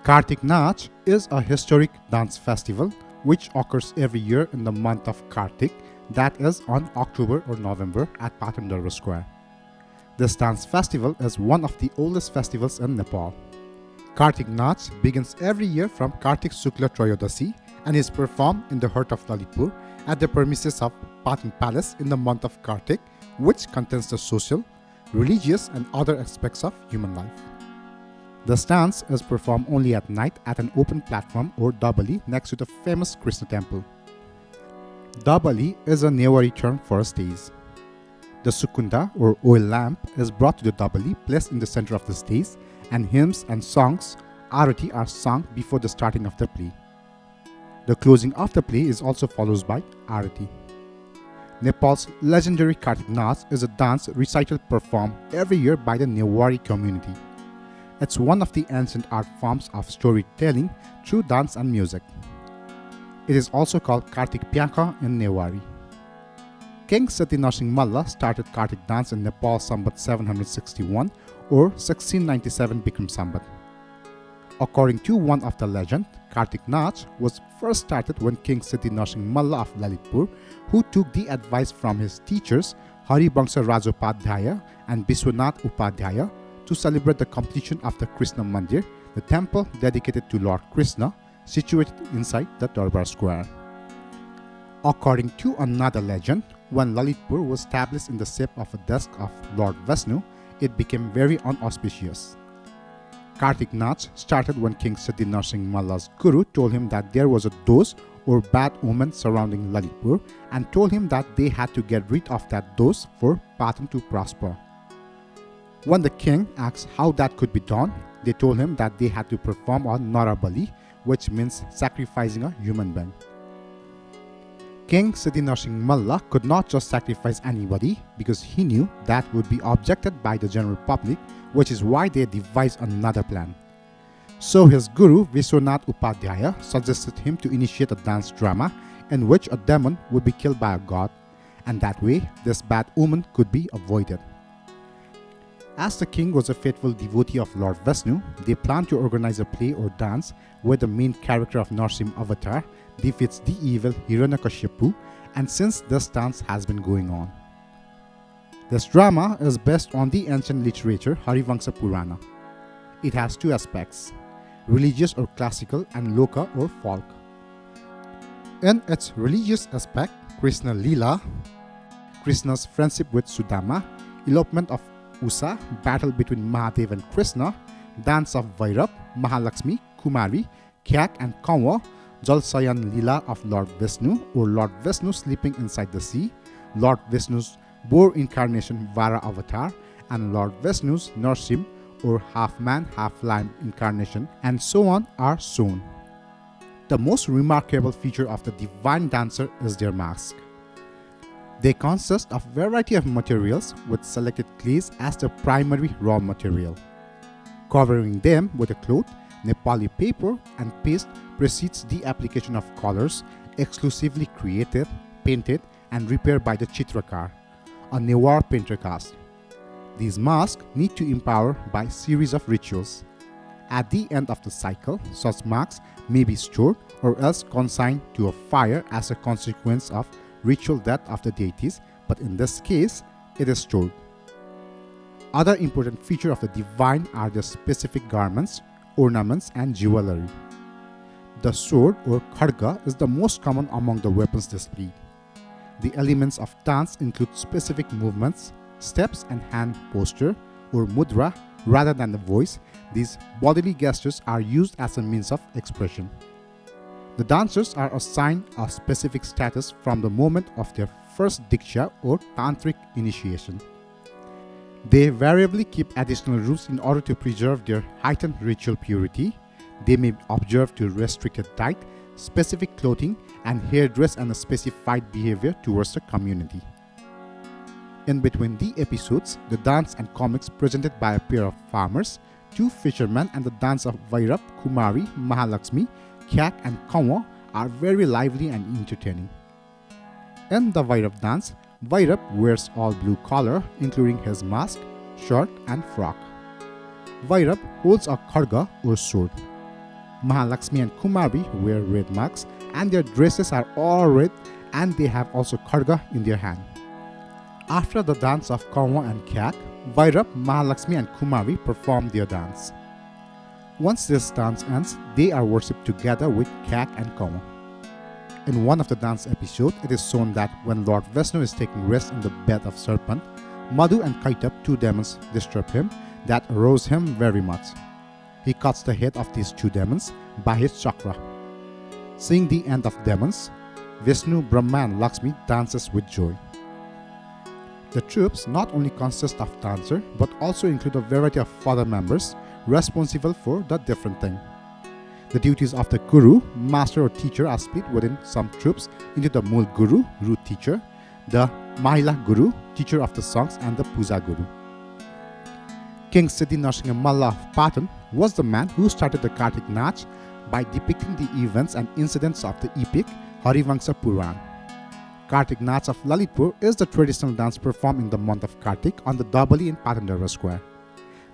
Kartik Naach is a historic dance festival which occurs every year in the month of Kartik, that is on October or November at Patandara Square. This dance festival is one of the oldest festivals in Nepal. Kartik Naach begins every year from Kartik Shukla Trayodasi and is performed in the heart of Lalitpur at the premises of Patan Palace in the month of Kartik, which contains the social, religious and other aspects of human life. The dance is performed only at night at an open platform or dabali next to the famous Krishna temple. Dabali is a Newari term for a stage. The sukunda or oil lamp is brought to the dabali, placed in the center of the stage, and hymns and songs, arati, are sung before the starting of the play. The closing of the play is also followed by arati. Nepal's legendary Kartik Naach is a dance recital performed every year by the Newari community. It's one of the ancient art forms of storytelling through dance and music. It is also called Kartik Pyaka in Newari. King Sati Narsingh Malla started Kartik dance in Nepal Sambat 761 or 1697 Bikram Sambat. According to one of the legend, Kartik Naach was first started when King Sati Narsingh Malla of Lalitpur, who took the advice from his teachers Haribangsa Rajopadhyaya and Biswanath Upadhyaya to celebrate the completion of the Krishna Mandir, the temple dedicated to Lord Krishna, situated inside the Darbar Square. According to another legend, when Lalitpur was established in the shape of a desk of Lord Vishnu, it became very unauspicious. Kartik Naach started when King Sati Narsingh Malla's guru told him that there was a dose or bad omen surrounding Lalitpur and told him that they had to get rid of that dose for Patan to prosper. When the king asked how that could be done, they told him that they had to perform a Narabali, which means sacrificing a human being. King Sati Narsingh Malla could not just sacrifice anybody because he knew that would be objected by the general public, which is why they devised another plan. So his guru Vishwanath Upadhyaya suggested him to initiate a dance drama in which a demon would be killed by a god, and that way this bad omen could be avoided. As the king was a faithful devotee of Lord Vishnu, they planned to organize a play or dance where the main character of Narsimha Avatar defeats the evil Hiranyakashipu, and since this dance has been going on. This drama is based on the ancient literature Harivamsa Purana. It has two aspects, religious or classical and loka or folk. In its religious aspect, Krishna Leela, Krishna's friendship with Sudama, elopement of Usha, battle between Mahadev and Krishna, dance of Vairab, Mahalakshmi, Kumari, Kyak and Kanwa, Jalsayan Leela of Lord Vishnu or Lord Vishnu sleeping inside the sea, Lord Vishnu's boar incarnation Varaha Avatar, and Lord Vishnu's Narsimha or half-man, half-lion incarnation, and so on are shown. The most remarkable feature of the divine dancer is their mask. They consist of a variety of materials with selected clays as the primary raw material. Covering them with a cloth, Nepali paper and paste precedes the application of colors exclusively created, painted and repaired by the Chitrakar, a Newar painter caste. These masks need to empower by series of rituals. At the end of the cycle, such masks may be stored or else consigned to a fire as a consequence of ritual death of the deities, but in this case, it is stored. Other important features of the divine are the specific garments, ornaments and jewelry. The sword or khadga is the most common among the weapons displayed. The elements of dance include specific movements, steps and hand posture or mudra rather than the voice. These bodily gestures are used as a means of expression. The dancers are assigned a specific status from the moment of their first diksha or tantric initiation. They variably keep additional rules in order to preserve their heightened ritual purity. They may observe to restricted diet, specific clothing, and hairdress and a specified behavior towards the community. In between the episodes, the dance and comics presented by a pair of farmers, two fishermen, and the dance of Vairab, Kumari, Mahalakshmi, Kyak and Kanwa are very lively and entertaining. In the Vairab dance, Vairab wears all blue color, including his mask, shirt and frock. Vairab holds a khadga or sword. Mahalakshmi and Kumari wear red mugs and their dresses are all red, and they have also kharga in their hand. After the dance of Kawa and Kyak, Vairab, Mahalakshmi and Kumari perform their dance. Once this dance ends, they are worshipped together with Kyak and Kawa. In one of the dance episodes, it is shown that when Lord Vishnu is taking rest in the bed of serpent, Madhu and Kaitab, two demons, disturb him that arouse him very much. He cuts the head of these two demons by his chakra. Seeing the end of demons, Vishnu, Brahma and Lakshmi dances with joy. The troops not only consist of dancers but also include a variety of further members responsible for the different thing. The duties of the Guru, master or teacher are split within some troops into the Mul Guru, root teacher, the Mahila Guru, teacher of the songs, and the Puja Guru. King Siddhi Narsingha Malla of Patan was the man who started the Kartik Naach by depicting the events and incidents of the epic Harivangsha Puran. Kartik Naach of Lalitpur is the traditional dance performed in the month of Kartik on the Dabali in Patandara Square.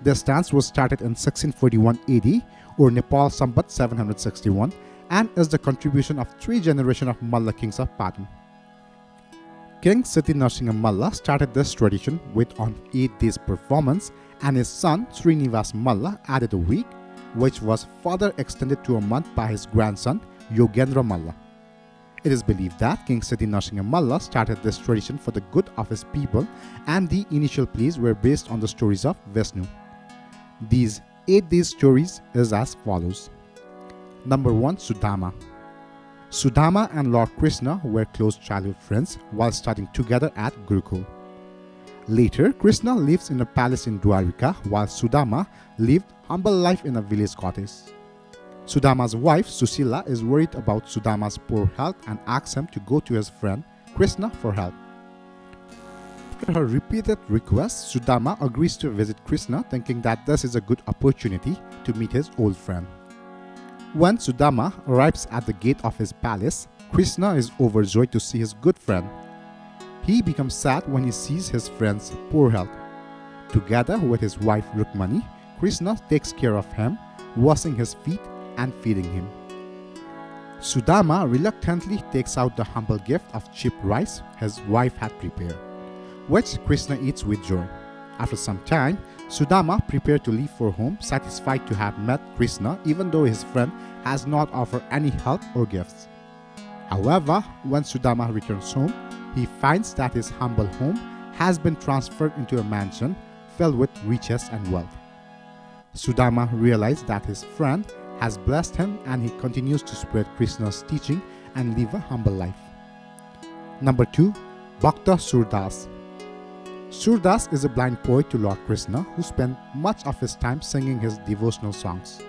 This dance was started in 1641 AD or Nepal Sambat 761 and is the contribution of 3 generations of Malla kings of Patan. King Siddhi Narsingha Malla started this tradition with an 8 days performance, and his son Srinivas Malla added a week, which was further extended to a month by his grandson Yogendra Malla. It is believed that King Siddhi Narsingha Malla started this tradition for the good of his people, and the initial plays were based on the stories of Vishnu. These 8 days stories is as follows. Number 1. Sudama. Sudama and Lord Krishna were close childhood friends while studying together at Gurukul. Later, Krishna lives in a palace in Dwarika while Sudama lived humble life in a village cottage. Sudama's wife Susila is worried about Sudama's poor health and asks him to go to his friend Krishna for help. After her repeated requests, Sudama agrees to visit Krishna, thinking that this is a good opportunity to meet his old friend. When Sudama arrives at the gate of his palace, Krishna is overjoyed to see his good friend. He becomes sad when he sees his friend's poor health. Together with his wife Rukmani, Krishna takes care of him, washing his feet and feeding him. Sudama reluctantly takes out the humble gift of cheap rice his wife had prepared, which Krishna eats with joy. After some time, Sudama prepared to leave for home, satisfied to have met Krishna even though his friend has not offered any help or gifts. However, when Sudama returns home, he finds that his humble home has been transferred into a mansion filled with riches and wealth. Sudama realized that his friend has blessed him, and he continues to spread Krishna's teaching and live a humble life. Number 2. Bhakta Surdas. Surdas is a blind poet to Lord Krishna who spent much of his time singing his devotional songs.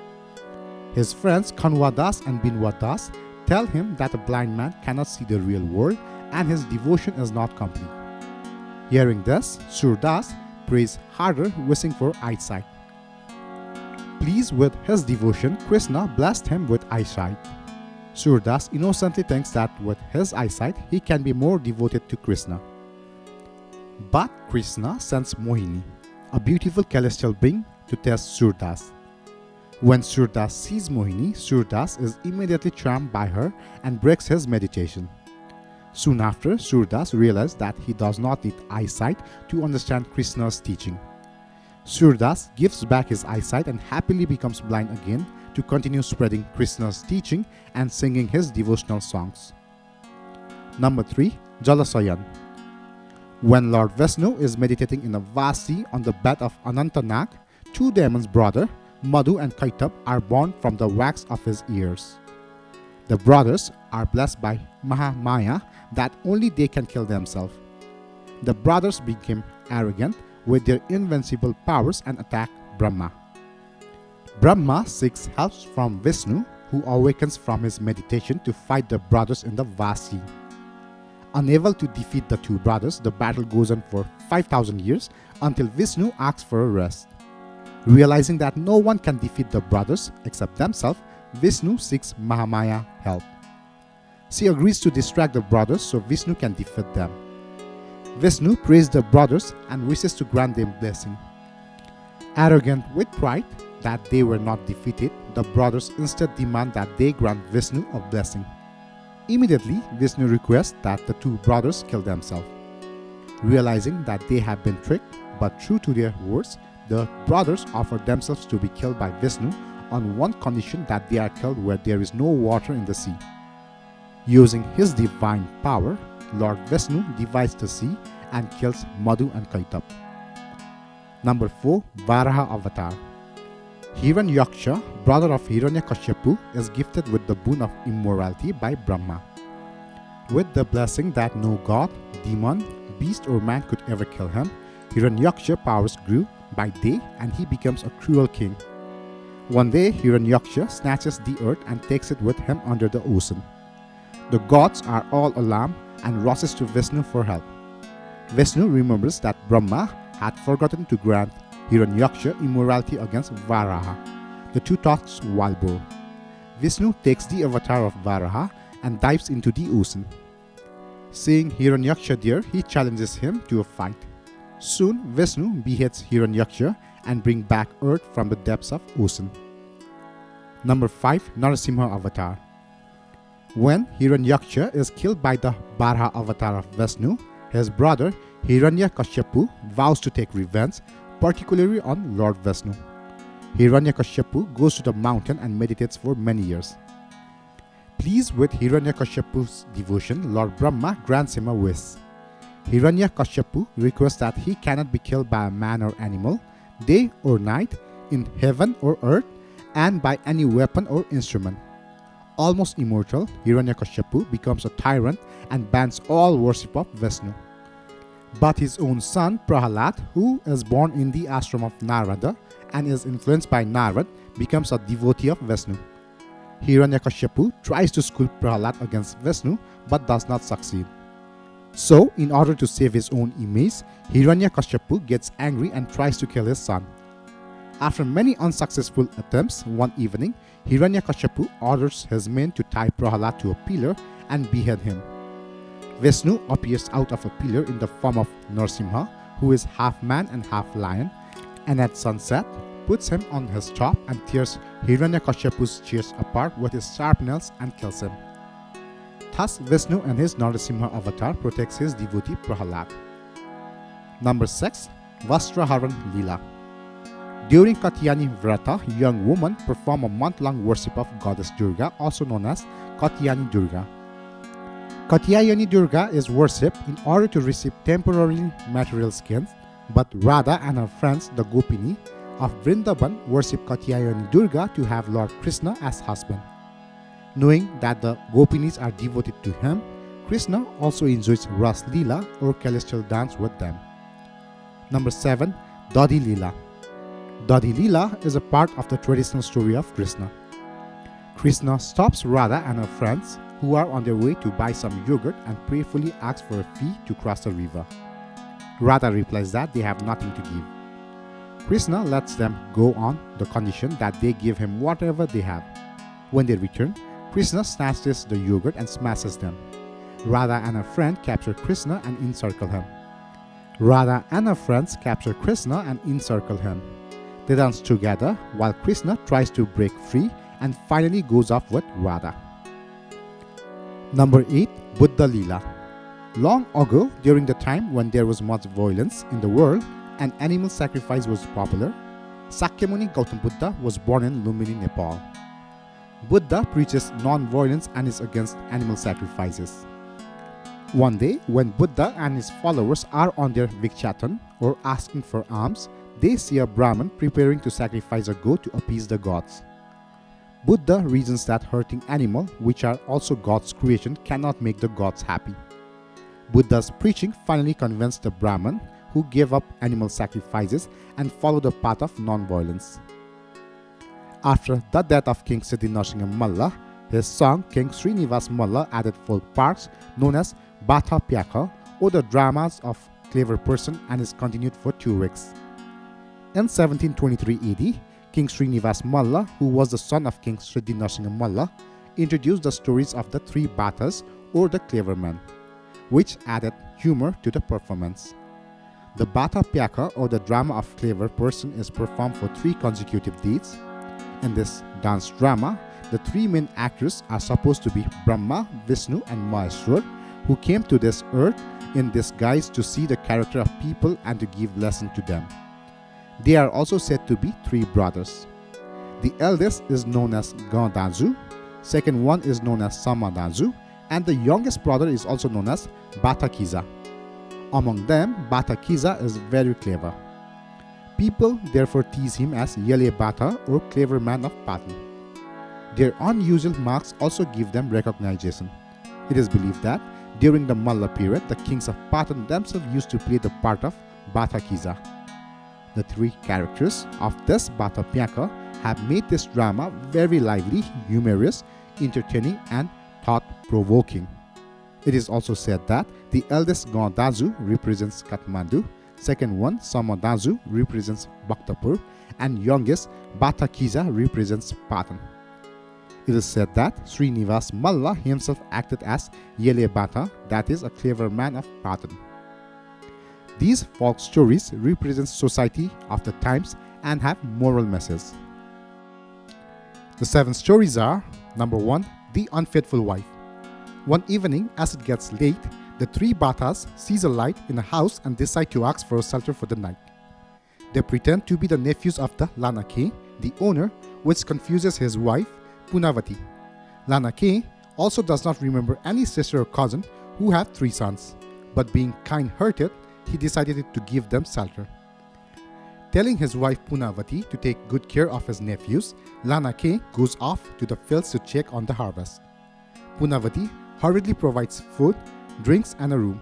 His friends Kanwa Das and Binwa Das tell him that a blind man cannot see the real world and his devotion is not complete. Hearing this, Surdas prays harder, wishing for eyesight. Pleased with his devotion, Krishna blessed him with eyesight. Surdas innocently thinks that with his eyesight, he can be more devoted to Krishna. But Krishna sends Mohini, a beautiful celestial being, to test Surdas. When Surdas sees Mohini, Surdas is immediately charmed by her and breaks his meditation. Soon after, Surdas realizes that he does not need eyesight to understand Krishna's teaching. Surdas gives back his eyesight and happily becomes blind again to continue spreading Krishna's teaching and singing his devotional songs. Number 3. Jalasayan. When Lord Vishnu is meditating in a vast sea on the bed of Anantanag, 2 demons brothers, Madhu and Kaitab, are born from the wax of his ears. The brothers are blessed by Mahamaya that only they can kill themselves. The brothers became arrogant with their invincible powers and attack Brahma. Brahma seeks help from Vishnu, who awakens from his meditation to fight the brothers in the vast sea. Unable to defeat the 2 brothers, the battle goes on for 5,000 years until Vishnu asks for a rest. Realizing that no one can defeat the brothers except themselves, Vishnu seeks Mahamaya help. She agrees to distract the brothers so Vishnu can defeat them. Vishnu praises the brothers and wishes to grant them blessing. Arrogant with pride, that they were not defeated, the brothers instead demand that they grant Vishnu a blessing. Immediately, Vishnu requests that the two brothers kill themselves. Realizing that they have been tricked, but true to their words, the brothers offer themselves to be killed by Vishnu on one condition, that they are killed where there is no water in the sea. Using his divine power, Lord Vishnu divides the sea and kills Madhu and Kaitap. Number 4. Varaha Avatar. Hiranyaksha, brother of Hiranyakashipu, is gifted with the boon of immortality by Brahma. With the blessing that no god, demon, beast or man could ever kill him, Hiranyaksha powers grew by day and he becomes a cruel king. One day, Hiranyaksha snatches the earth and takes it with him under the ocean. The gods are all alarmed and rushes to Vishnu for help. Vishnu remembers that Brahma had forgotten to grant Hiranyaksha immortality against Varaha. The two talks wild boar. Vishnu takes the avatar of Varaha and dives into the ocean. Seeing Hiranyaksha there, he challenges him to a fight. Soon, Vishnu beheads Hiranyaksha and brings back earth from the depths of ocean. Number 5. Narsimha Avatar. When Hiranyaksha is killed by the Varaha avatar of Vishnu, his brother Hiranyakashipu vows to take revenge, particularly on Lord Vishnu. Hiranyakashipu goes to the mountain and meditates for many years. Pleased with Hiranyakashipu's devotion, Lord Brahma grants him a wish. Hiranyakashipu requests that he cannot be killed by a man or animal, day or night, in heaven or earth, and by any weapon or instrument. Almost immortal, Hiranyakashipu becomes a tyrant and bans all worship of Vishnu. But his own son Prahalad, who is born in the ashram of Narada and is influenced by Narad, becomes a devotee of Vishnu. Hiranyakashipu tries to school Prahalad against Vishnu but does not succeed. So, in order to save his own image, Hiranyakashipu gets angry and tries to kill his son. After many unsuccessful attempts, one evening, Hiranyakashipu orders his men to tie Prahalad to a pillar and behead him. Vishnu appears out of a pillar in the form of Narsimha, who is half man and half lion, and at sunset, puts him on his top and tears Hiranyakashipu's chest apart with his sharp nails and kills him. Thus, Vishnu and his Narsimha avatar protects his devotee Prahalad. Number 6. Vastra Haran Leela. During Katyayani Vrata, young women perform a month-long worship of Goddess Durga, also known as Katyayani Durga. Katyayani Durga is worshipped in order to receive temporarily material skins, but Radha and her friends, the Gopini of Vrindavan, worship Katyayani Durga to have Lord Krishna as husband. Knowing that the Gopinis are devoted to him, Krishna also enjoys Ras Leela or celestial dance with them. Number 7. Dadi Leela. Dadi Leela is a part of the traditional story of Krishna. Krishna stops Radha and her friends who are on their way to buy some yogurt and prayerfully asks for a fee to cross the river. Radha replies that they have nothing to give. Krishna lets them go on the condition that they give him whatever they have. When they return, Krishna snatches the yogurt and smashes them. Radha and her friend capture Krishna and encircle him. Radha and her friends capture Krishna and encircle him. They dance together while Krishna tries to break free and finally goes off with Radha. Number 8. Buddha Leela. Long ago, during the time when there was much violence in the world and animal sacrifice was popular, Sakyamuni Gautam Buddha was born in Lumbini, Nepal. Buddha preaches non-violence and is against animal sacrifices. One day, when Buddha and his followers are on their Vikshatan or asking for alms, they see a Brahman preparing to sacrifice a goat to appease the gods. Buddha reasons that hurting animals, which are also God's creation, cannot make the gods happy. Buddha's preaching finally convinced the Brahman, who gave up animal sacrifices and followed the path of non-violence. After the death of King Siddhi Narsimha Malla, his son King Srinivas Malla added folk parts known as Batha Pyaka, or the dramas of clever person, and is continued for 2 weeks. In 1723 AD, King Srinivas Malla, who was the son of King Siddhi Narsimha Malla, introduced the stories of the 3 Bathas, or the clever men, which added humor to the performance. The Bata Pyaka, or the drama of clever person, is performed for 3 consecutive days. In this dance drama, the 3 main actors are supposed to be Brahma, Vishnu and Maheshwar, who came to this earth in disguise to see the character of people and to give lesson to them. They are also said to be 3 brothers. The eldest is known as Gandanzu, second one is known as Samadanzu, and the youngest brother is also known as Batakiza. Among them, Batakiza is very clever. People therefore tease him as Yele Bata, or clever man of Patan. Their unusual marks also give them recognition. It is believed that during the Malla period, the kings of Patan themselves used to play the part of Batakiza. The 3 characters of this Bata Pyaka have made this drama very lively, humorous, entertaining and thought-provoking. It is also said that the eldest Gandanzu represents Kathmandu, second one Samadanzu represents Bhaktapur, and youngest Batakiza represents Patan. It is said that Srinivas Malla himself acted as Yele Bata, that is a clever man of Patan. These folk stories represent society of the times and have moral messages. The 7 stories are: number 1, the Unfaithful Wife. One evening, as it gets late, the 3 Batas sees a light in a house and decide to ask for a shelter for the night. They pretend to be the nephews of the Lanake, the owner, which confuses his wife, Punavati. Lanake also does not remember any sister or cousin who have 3 sons, but being kind-hearted, he decided to give them shelter. Telling his wife Punavati to take good care of his nephews, Lanake goes off to the fields to check on the harvest. Punavati hurriedly provides food, drinks and a room.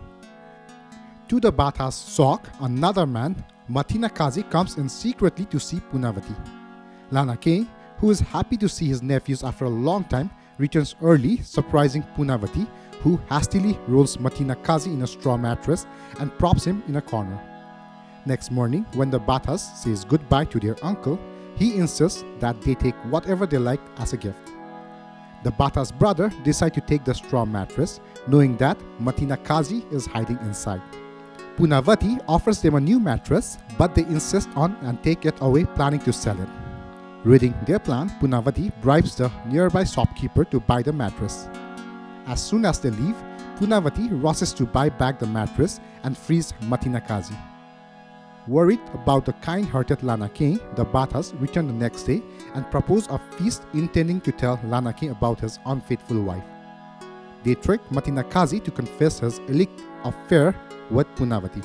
To the Bata's shock, another man, Matinakazi, comes in secretly to see Punavati. Lanake, who is happy to see his nephews after a long time, returns early, surprising Punavati, who hastily rolls Matinakazi in a straw mattress and props him in a corner. Next morning, when the Batas says goodbye to their uncle, he insists that they take whatever they like as a gift. The Bata's brother decides to take the straw mattress, knowing that Matinakazi is hiding inside. Punavati offers them a new mattress, but they insist on and take it away, planning to sell it. Reading their plan, Punavati bribes the nearby shopkeeper to buy the mattress. As soon as they leave, Punavati rushes to buy back the mattress and frees Matinakazi. Worried about the kind-hearted Lanake, the Batas return the next day and propose a feast, intending to tell Lanake about his unfaithful wife. They trick Matinakazi to confess his illicit affair with Punavati.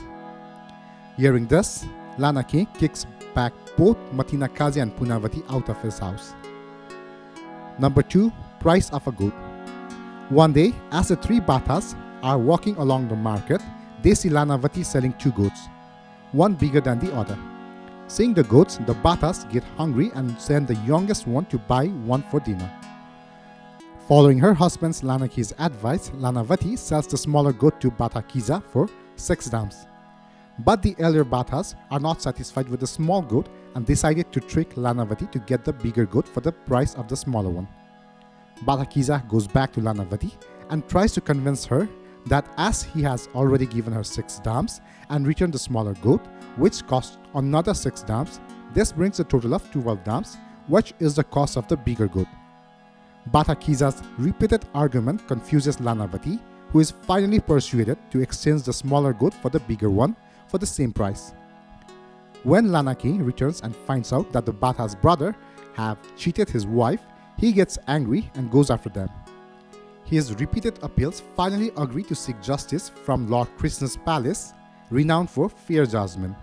Hearing this, Lanake kicks back both Matinakazi and Punavati out of his house. Number 2, Price of a Goat. One day, as the 3 Batas are walking along the market, they see Lanavati selling 2 goats, one bigger than the other. Seeing the goats, the Batas get hungry and send the youngest one to buy one for dinner. Following her husband's Lanake's advice, Lanavati sells the smaller goat to Batakiza for 6 dams. But the elder Batas are not satisfied with the small goat and decided to trick Lanavati to get the bigger goat for the price of the smaller one. Batakiza goes back to Lanavati and tries to convince her that as he has already given her 6 dams and returned the smaller goat, which cost another 6 dams, this brings a total of 12 dams, which is the cost of the bigger goat. Batakiza's repeated argument confuses Lanavati, who is finally persuaded to exchange the smaller goat for the bigger one for the same price. When Lanake returns and finds out that the Bata's brother have cheated his wife, he gets angry and goes after them. His repeated appeals finally agree to seek justice from Lord Krishna's palace, renowned for fair judgment.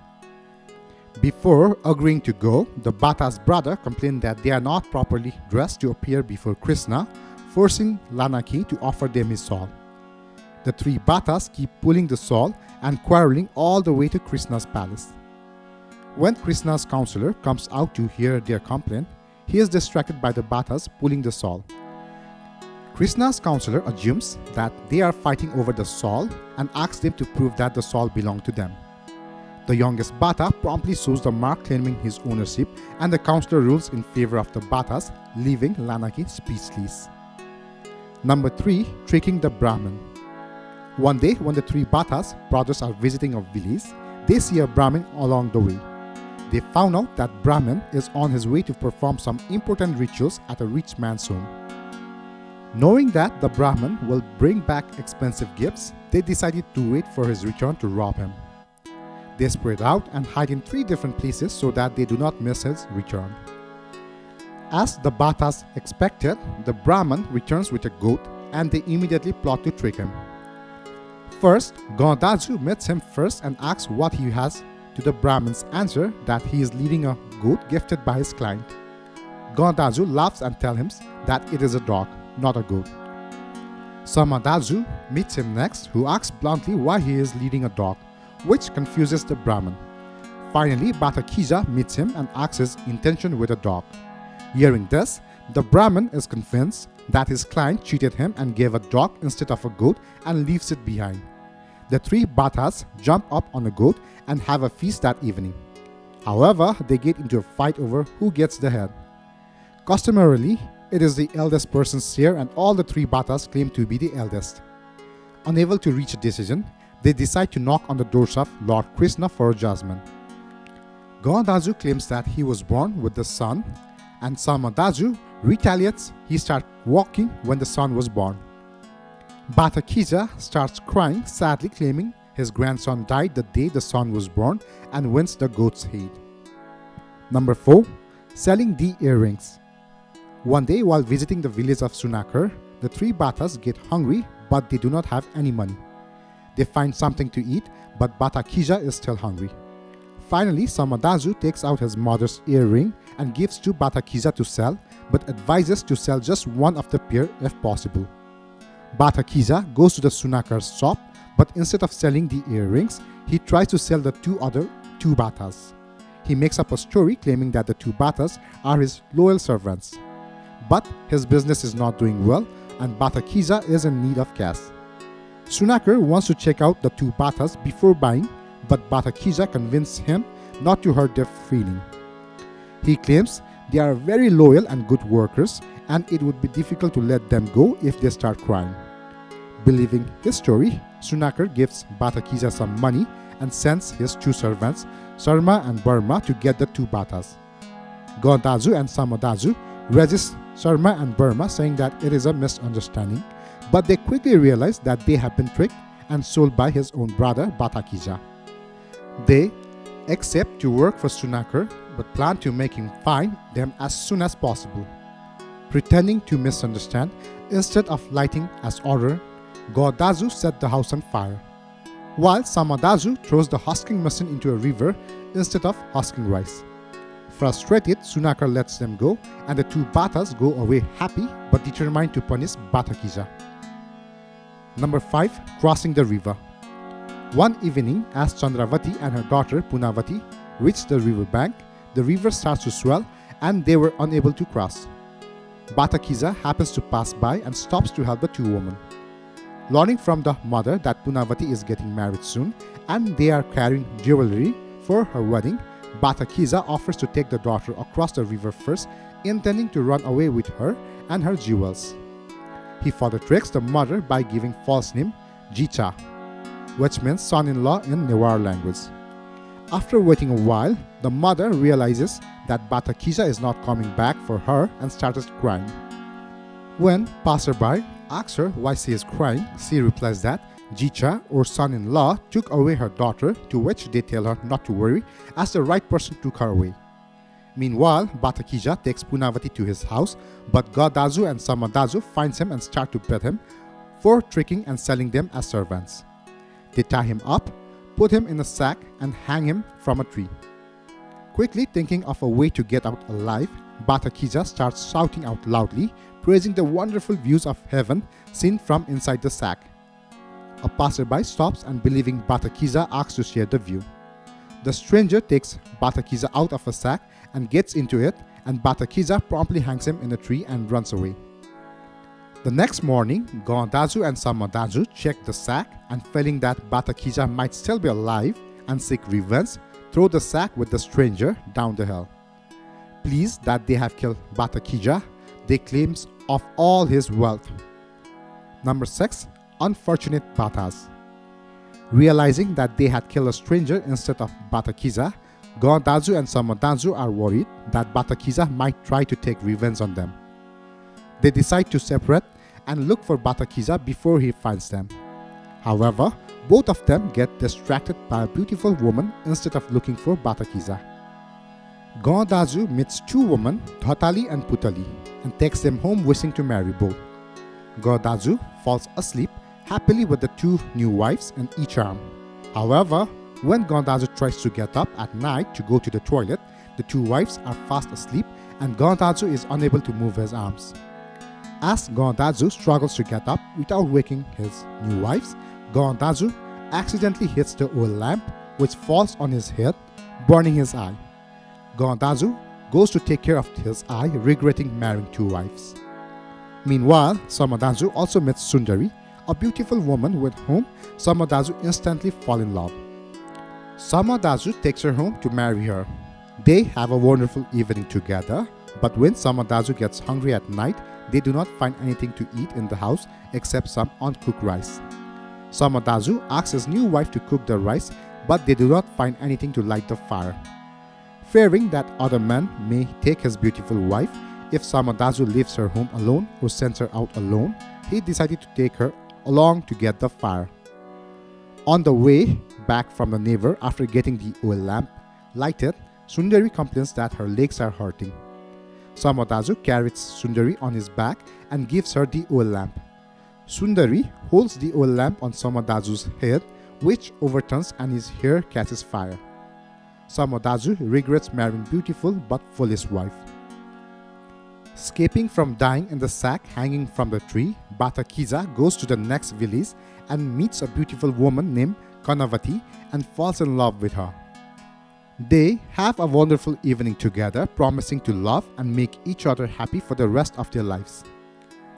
Before agreeing to go, the Bata's brother complained that they are not properly dressed to appear before Krishna, forcing Lanake to offer them his shawl. The 3 Batas keep pulling the shawl and quarreling all the way to Krishna's palace. When Krishna's counselor comes out to hear their complaint, he is distracted by the Batas pulling the shawl. Krishna's counselor assumes that they are fighting over the shawl and asks them to prove that the shawl belonged to them. The youngest Bata promptly shows the mark claiming his ownership, and the counselor rules in favor of the Batas, leaving Lanake speechless. Number 3, Tricking the Brahman. One day, when the 3 Batas brothers are visiting a village, they see a Brahmin along the way. They found out that Brahman is on his way to perform some important rituals at a rich man's home. Knowing that the Brahman will bring back expensive gifts, they decided to wait for his return to rob him. They spread out and hide in 3 different places so that they do not miss his return. As the Bhattas expected, the Brahman returns with a goat and they immediately plot to trick him. First, Gaudaju meets him first and asks what he has. To the Brahman's answer that he is leading a goat gifted by his client. Gaudaju laughs and tells him that it is a dog, not a goat. Samadaju meets him next, who asks bluntly why he is leading a dog, which confuses the Brahman. Finally, Bhatakija meets him and asks his intention with a dog. Hearing this, the Brahman is convinced that his client cheated him and gave a dog instead of a goat and leaves it behind. The 3 Bhattas jump up on a goat and have a feast that evening. However, they get into a fight over who gets the head. Customarily, it is the eldest person's share and all the 3 Bhattas claim to be the eldest. Unable to reach a decision, they decide to knock on the doors of Lord Krishna for a judgment. Gaudaju claims that he was born with the sun, and Samadaju retaliates. He starts walking when the son was born. Bhatakija starts crying, sadly claiming his grandson died the day the son was born and wins the goat's head. Number 4. Selling the earrings. One day while visiting the village of Sunakar, the 3 Bhattas get hungry but they do not have any money. They find something to eat but Bhatakija is still hungry. Finally, Samadaju takes out his mother's earring and gives to Bhatakija to sell but advises to sell just one of the pair if possible. Bhatakija goes to the Sunakar's shop, but instead of selling the earrings, he tries to sell the 2 other 2 Bhattas. He makes up a story claiming that the 2 Bhattas are his loyal servants. But his business is not doing well and Bhatakija is in need of cash. Sunakar wants to check out the 2 Bhattas before buying, but Bhatakija convinces him not to hurt their feeling. He claims they are very loyal and good workers and it would be difficult to let them go if they start crying. Believing his story, Sunakar gives Bhatakija some money and sends his 2 servants, Sarma and Burma, to get the 2 Bhattas. Gaudaju and Samadaju resist Sarma and Burma, saying that it is a misunderstanding, but they quickly realize that they have been tricked and sold by his own brother Bhatakija. They accept to work for Sunakar but plan to make him find them as soon as possible. Pretending to misunderstand, instead of lighting as ordered, Gaudaju set the house on fire, while Samadaju throws the husking machine into a river instead of husking rice. Frustrated, Sunakar lets them go and the 2 Bhattas go away happy but determined to punish Bhatakija. Number 5. Crossing the river. One evening, as Chandravati and her daughter Punavati reach the river bank, the river starts to swell and they were unable to cross. Bhatakija happens to pass by and stops to help the 2 women. Learning from the mother that Punavati is getting married soon and they are carrying jewelry for her wedding, Bhatakija offers to take the daughter across the river first, intending to run away with her and her jewels. He further tricks the mother by giving false name Jicha, which means son-in-law in Newar language. After waiting a while, the mother realizes that Bhatakija is not coming back for her and starts crying. When passerby asks her why she is crying, she replies that Jicha, or son-in-law, took away her daughter, to which they tell her not to worry as the right person took her away. Meanwhile, Bhatakija takes Punavati to his house, but Gaudaju and Samadaju finds him and start to beat him for tricking and selling them as servants. They tie him up, put him in a sack and hang him from a tree. Quickly thinking of a way to get out alive, Bhatakija starts shouting out loudly, praising the wonderful views of heaven seen from inside the sack. A passerby stops and believing Bhatakija asks to share the view. The stranger takes Bhatakija out of a sack and gets into it, and Bhatakija promptly hangs him in a tree and runs away. The next morning, Gaudaju and Samadaju check the sack and feeling that Bhatakija might still be alive and seek revenge, throw the sack with the stranger down the hill. Pleased that they have killed Bhatakija, they claim of all his wealth. Number 6. Unfortunate Bhattas. Realizing that they had killed a stranger instead of Batakiza, Gondazu and Samadaju are worried that Batakiza might try to take revenge on them. They decide to separate and look for Batakiza before he finds them. However, both of them get distracted by a beautiful woman instead of looking for Batakiza. Gondazu meets two women, Dhatali and Putali, and takes them home wishing to marry both. Gondazu falls asleep happily with the two new wives in each arm. However, when Gondazu tries to get up at night to go to the toilet, the two wives are fast asleep and Gondazu is unable to move his arms. As Gondazu struggles to get up without waking his new wives, Gondazu accidentally hits the oil lamp, which falls on his head, burning his eye. Gondazu goes to take care of his eye, regretting marrying two wives. Meanwhile, Samadaju also meets Sundari, a beautiful woman with whom Samadaju instantly falls in love. Samadaju takes her home to marry her. They have a wonderful evening together, but when Samadaju gets hungry at night, they do not find anything to eat in the house except some uncooked rice. Samadaju asks his new wife to cook the rice, but they do not find anything to light the fire. Fearing that other men may take his beautiful wife if Samadaju leaves her home alone or sends her out alone, he decided to take her along to get the fire. On the way back from the neighbor after getting the oil lamp lighted, Sundari complains that her legs are hurting. Samadaju carries Sundari on his back and gives her the oil lamp. Sundari holds the oil lamp on Samadaju's head, which overturns and his hair catches fire. Samadaju regrets marrying beautiful but foolish wife. Escaping from dying in the sack hanging from the tree, Batakiza goes to the next village and meets a beautiful woman named Kanavati and falls in love with her. They have a wonderful evening together, promising to love and make each other happy for the rest of their lives.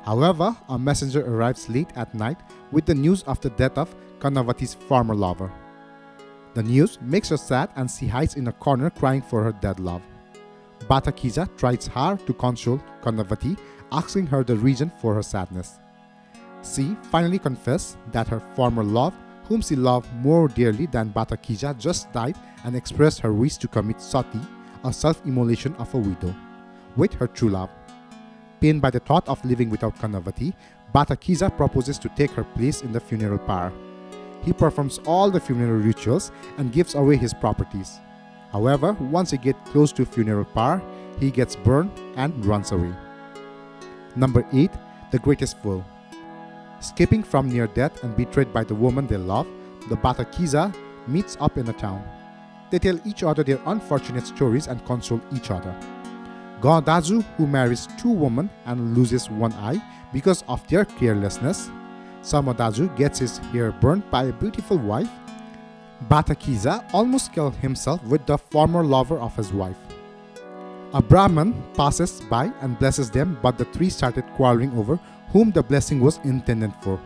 However, a messenger arrives late at night with the news of the death of Kanavati's former lover. The news makes her sad and she hides in a corner crying for her dead love. Batakiza tries hard to console Kanavati, asking her the reason for her sadness. She finally confesses that her former love, whom she loved more dearly than Batakiza, just died and expressed her wish to commit sati, a self-immolation of a widow, with her true love. Pained by the thought of living without Kanavati, Batakiza proposes to take her place in the funeral pyre. He performs all the funeral rituals and gives away his properties. However, once he gets close to funeral pyre, he gets burned and runs away. Number 8. The Greatest Fool. Escaping from near death and betrayed by the woman they love, the Batakiza meets up in a town. They tell each other their unfortunate stories and console each other. Gondazu, who marries two women and loses one eye because of their carelessness. Samadaju gets his hair burnt by a beautiful wife. Batakiza almost killed himself with the former lover of his wife. A Brahman passes by and blesses them, but the three started quarreling over whom the blessing was intended for.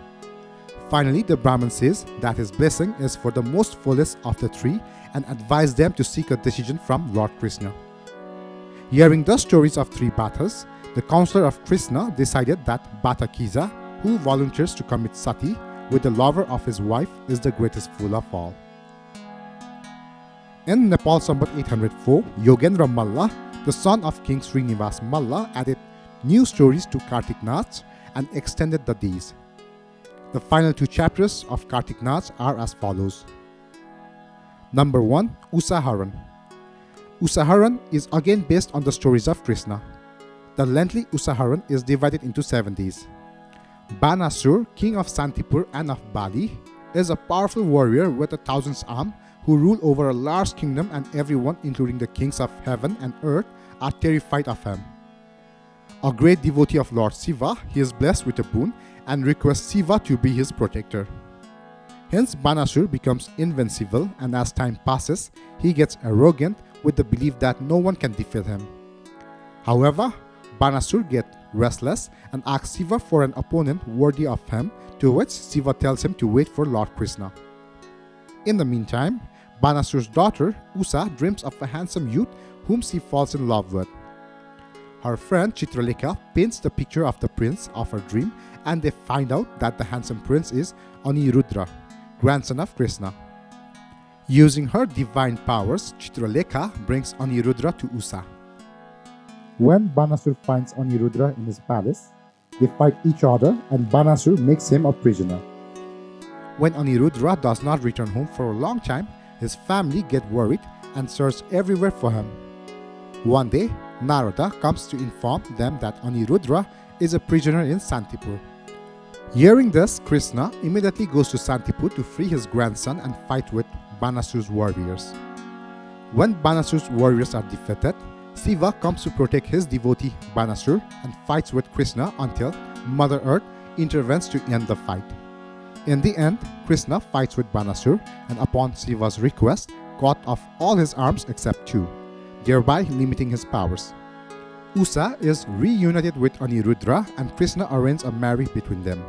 Finally, the Brahman says that his blessing is for the most foolish of the three and advised them to seek a decision from Lord Krishna. Hearing the stories of three Bathas, the counselor of Krishna decided that Batakiza, who volunteers to commit sati with the lover of his wife, is the greatest fool of all. In Nepal Sambat 804, Yogendra Malla, the son of King Srinivas Malla, added new stories to Kartik Naach and extended the days. The final two chapters of Kartik Naach are as follows. Number 1. Usha Haran. Usha Haran is again based on the stories of Krishna. The lengthy Usha Haran is divided into 7 days. Banasur, king of Santipur and of Bali, is a powerful warrior with 1,000 arms who rule over a large kingdom, and everyone, including the kings of heaven and earth, are terrified of him. A great devotee of Lord Shiva, he is blessed with a boon and requests Shiva to be his protector. Hence, Banasur becomes invincible, and as time passes, he gets arrogant with the belief that no one can defeat him. However, Banasur gets restless and asks Shiva for an opponent worthy of him, to which Shiva tells him to wait for Lord Krishna. In the meantime, Banasur's daughter, Usha, dreams of a handsome youth whom she falls in love with. Her friend Chitralekha paints the picture of the prince of her dream, and they find out that the handsome prince is Anirudra, grandson of Krishna. Using her divine powers, Chitralekha brings Anirudra to Usha. When Banasur finds Anirudra in his palace, they fight each other and Banasur makes him a prisoner. When Anirudra does not return home for a long time, his family get worried and search everywhere for him. One day, Narada comes to inform them that Anirudra is a prisoner in Santipur. Hearing this, Krishna immediately goes to Santipur to free his grandson and fight with Banasur's warriors. When Banasur's warriors are defeated, Shiva comes to protect his devotee Banasur and fights with Krishna until Mother Earth intervenes to end the fight. In the end, Krishna fights with Banasur and upon Shiva's request, cut off all his arms except two, thereby limiting his powers. Usha is reunited with Anirudra and Krishna arranges a marriage between them.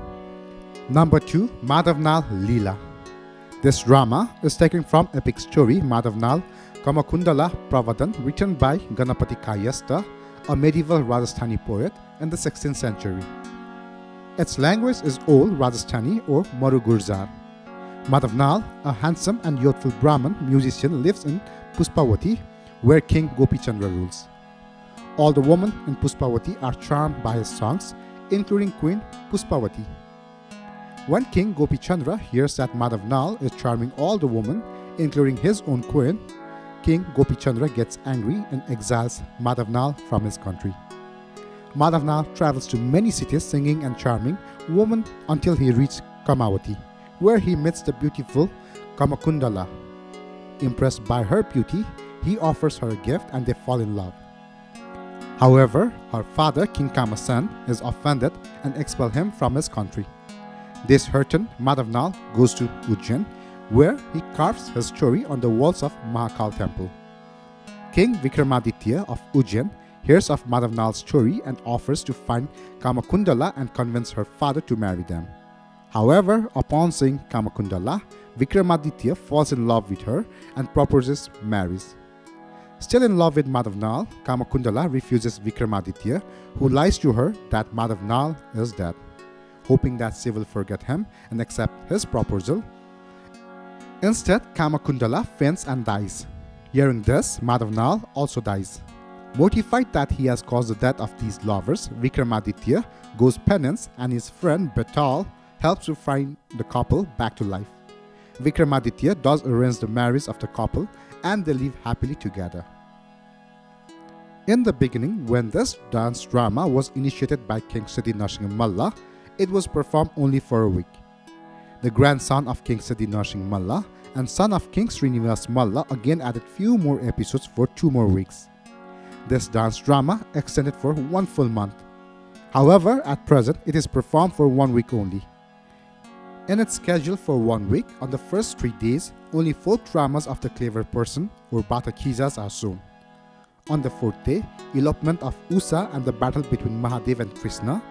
Number 2. Madhavnal Leela. This drama is taken from epic story Madhavnal Kamakundala Pravadan written by Ganapati Kayastha, a medieval Rajasthani poet in the 16th century. Its language is Old Rajasthani or Maru Gurjar. Madhavnal, a handsome and youthful Brahman musician, lives in Puspavati, where King Gopichandra rules. All the women in Puspavati are charmed by his songs, including Queen Puspavati. When King Gopichandra hears that Madhavnal is charming all the women, including his own queen, King Gopichandra gets angry and exiles Madhavnal from his country. Madhavnal travels to many cities singing and charming women until he reaches Kamavati, where he meets the beautiful Kamakundala. Impressed by her beauty, he offers her a gift and they fall in love. However, her father, King Kamasan, is offended and expels him from his country. Disheartened, Madhavnal goes to Ujjain, where he carves his story on the walls of Mahakal temple. King Vikramaditya of Ujjain hears of Madhavnal's story and offers to find Kamakundala and convince her father to marry them. However, upon seeing Kamakundala, Vikramaditya falls in love with her and proposes marriage. Still in love with Madhavnal, Kamakundala refuses Vikramaditya, who lies to her that Madhavnal is dead. Hoping that she will forget him and accept his proposal, instead, Kamakundala faints and dies. Hearing this, Madhavnal also dies. Mortified that he has caused the death of these lovers, Vikramaditya goes penance and his friend Betal helps to bring the couple back to life. Vikramaditya does arrange the marriage of the couple and they live happily together. In the beginning, when this dance drama was initiated by King Siddhi Narsingh Malla, it was performed only for a week. The grandson of King Siddhi Narsingh Malla and son of King Srinivas Malla again added few more episodes for 2 more weeks. This dance drama extended for 1 full month. However, at present, it is performed for 1 week only. In its schedule for 1 week, on the first 3 days, only folk dramas of the clever person or Batakizas are shown. On the 4th day, elopement of Usha and the battle between Mahadev and Krishna,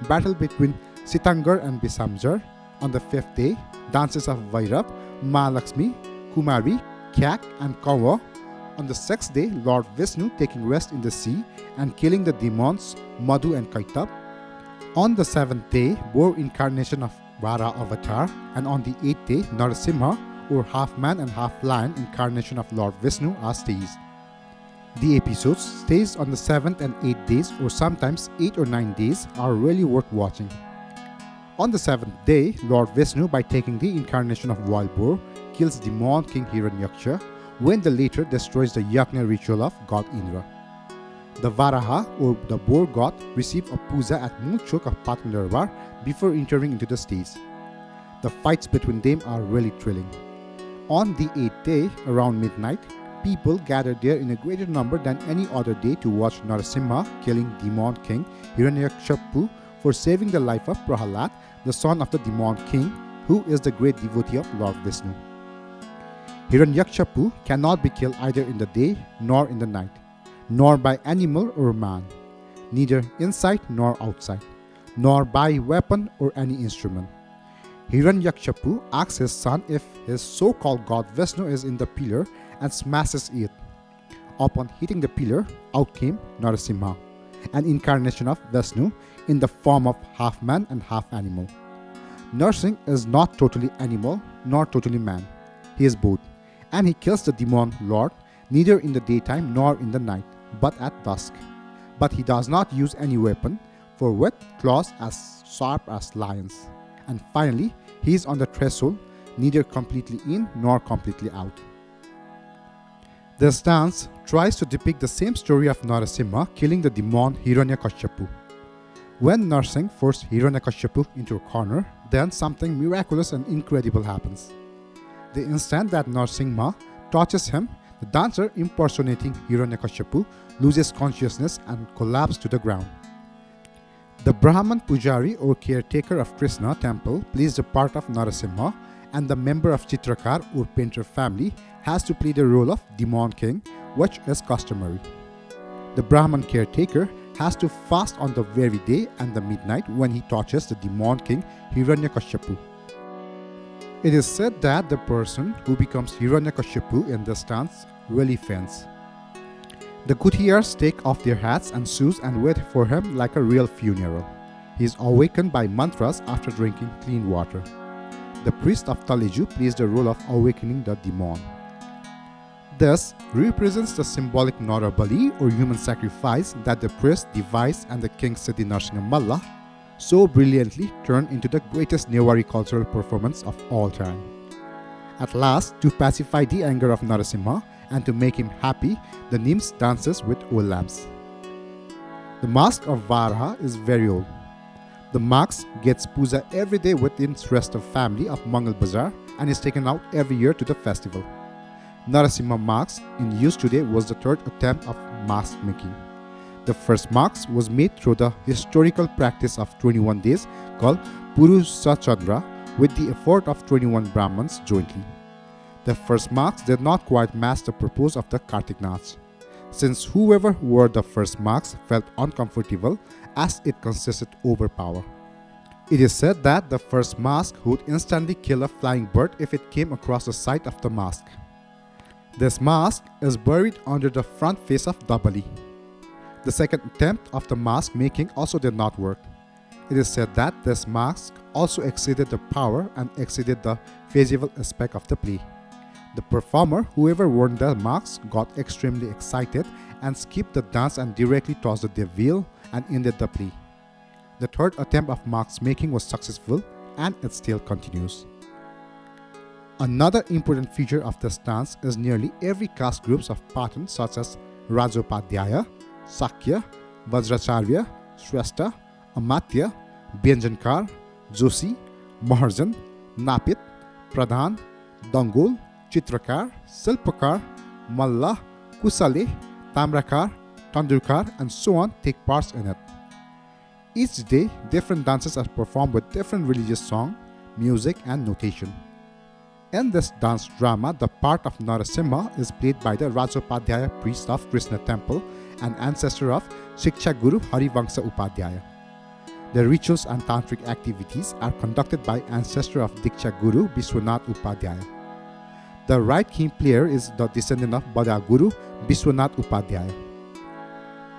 battle between Sitangar and Bisamjar. On the 5th day, dances of Vairab, Mahalakshmi, Kumari, Kyak and Kawa. On the 6th day, Lord Vishnu taking rest in the sea and killing the demons Madhu and Kaitab. On the 7th day, boar incarnation of Varaha Avatar, and on the 8th day, Narsimha or half man and half lion incarnation of Lord Vishnu are staged. The episodes staged on the 7th and 8th days or sometimes 8 or 9 days are really worth watching. On the 7th day, Lord Vishnu, by taking the incarnation of wild boar, kills demon king Hiranyaksha when the latter destroys the Yajna ritual of god Indra. The Varaha or the boar god receive a puja at Mulchok of Patandarbar before entering into the stage. The fights between them are really thrilling. On the 8th day, around midnight, people gather there in a greater number than any other day to watch Narsimha killing demon king Hiranyakshipu for saving the life of Prahalad, the son of the demon king, who is the great devotee of Lord Vishnu. Hiranyakshipu cannot be killed either in the day nor in the night, nor by animal or man, neither inside nor outside, nor by weapon or any instrument. Hiranyakshipu asks his son if his so-called god Vishnu is in the pillar and smashes it. Upon hitting the pillar, out came Narasimha, an incarnation of Vishnu in the form of half man and half animal. Narsingh is not totally animal, nor totally man. He is both, and he kills the demon lord neither in the daytime nor in the night, but at dusk. But he does not use any weapon, for with claws as sharp as lions. And finally, he is on the threshold, neither completely in nor completely out. This dance tries to depict the same story of Narsimha killing the demon Hiranyakashipu. When Narsingh forced Hiranyakashipu into a corner, then something miraculous and incredible happens. The instant that Narsimha touches him, the dancer impersonating Hiranyakashipu loses consciousness and collapses to the ground. The Brahman Pujari or caretaker of Krishna temple plays the part of Narasimha, and the member of Chitrakar or painter family has to play the role of demon king, which is customary. The Brahman caretaker has to fast on the very day and the midnight when he touches the demon king Hiranyakashipu. It is said that the person who becomes Hiranyakashipu in this dance really faints. The Guthiars take off their hats and shoes and wait for him like a real funeral. He is awakened by mantras after drinking clean water. The priest of Taliju plays the role of awakening the demon. This represents the symbolic Narabali or human sacrifice that the priest devised and the king Siddhi Narsingha Malla so brilliantly turned into the greatest Newari cultural performance of all time. At last, to pacify the anger of Narasimha and to make him happy, the nymphs dances with oil lamps. The mask of Varaha is very old. The mask gets puja every day within Shrestha family of Mangal Bazaar and is taken out every year to the festival. Narasimha mask in use today was the third attempt of mask making. The first mask was made through the historical practice of 21 days called Purusha Chandra with the effort of 21 Brahmans jointly. The first masks did not quite match the purpose of the Kartik Naach, since whoever wore the first mask felt uncomfortable as it consisted overpower. It is said that the first mask would instantly kill a flying bird if it came across the side of the mask. This mask is buried under the front face of Dabali. The second attempt of the mask making also did not work. It is said that this mask also exceeded the power and exceeded the feasible aspect of the play. The performer, whoever wore the mask, got extremely excited and skipped the dance and directly tossed the veil and ended the play. The third attempt of mask making was successful and it still continues. Another important feature of this dance is nearly every caste groups of Patan such as Rajopadhyaya, Sakya, Vajracharya, Shrestha, Amatya, Byanjankar, Joshi, Maharjan, Napit, Pradhan, Dangol, Chitrakar, Silpakar, Malla, Kusale, Tamrakar, Tandurkar and so on take parts in it. Each day, different dances are performed with different religious song, music and notation. In this dance drama, the part of Narasimha is played by the Rajopadhyaya priest of Krishna temple and ancestor of Shiksha Guru Harivamsa Upadhyaya. The rituals and tantric activities are conducted by ancestor of Diksha Guru Biswanath Upadhyaya. The right keen player is the descendant of Bada Guru Biswanath Upadhyaya.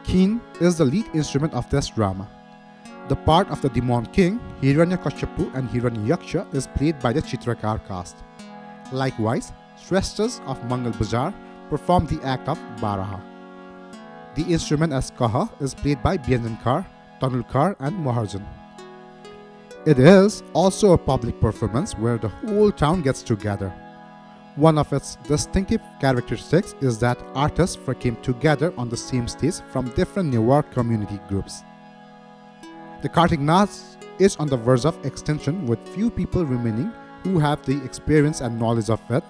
Keen is the lead instrument of this drama. The part of the demon king, Hiranyakashipu and Hiranyaksha is played by the Chitrakar caste. Likewise, Shresthas of Mangal Bazaar perform the act of Varaha. The instrument as Kaha is played by Byanjankar, Tanulkar and Maharjan. It is also a public performance where the whole town gets together. One of its distinctive characteristics is that artists came together on the same stage from different Newar community groups. The Kartik Naach is on the verge of extinction with few people remaining who have the experience and knowledge of it.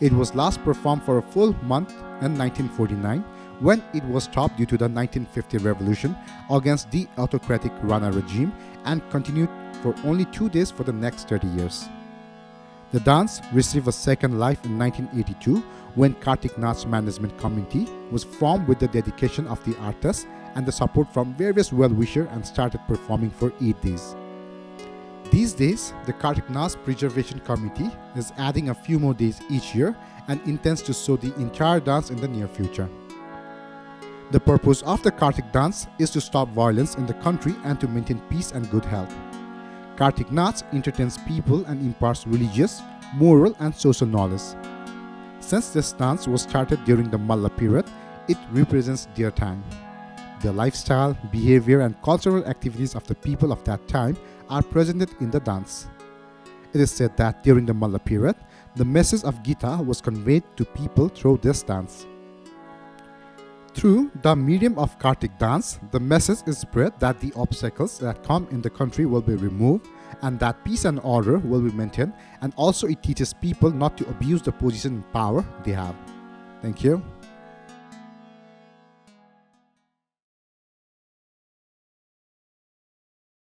It was last performed for a full month in 1949 when it was stopped due to the 1950 revolution against the autocratic Rana regime and continued for only 2 days for the next 30 years. The dance received a second life in 1982 when Kartik Naach Management Committee was formed with the dedication of the artists and the support from various well-wishers and started performing for 8 days. These days, the Kartik Naach Preservation Committee is adding a few more days each year and intends to show the entire dance in the near future. The purpose of the Kartik dance is to stop violence in the country and to maintain peace and good health. Kartik Naach entertains people and imparts religious, moral and social knowledge. Since this dance was started during the Malla period, it represents their time. The lifestyle, behavior, and cultural activities of the people of that time are presented in the dance. It is said that during the Malla period, the message of Gita was conveyed to people through this dance. Through the medium of Kartik dance, the message is spread that the obstacles that come in the country will be removed and that peace and order will be maintained, and also it teaches people not to abuse the position and power they have. Thank you.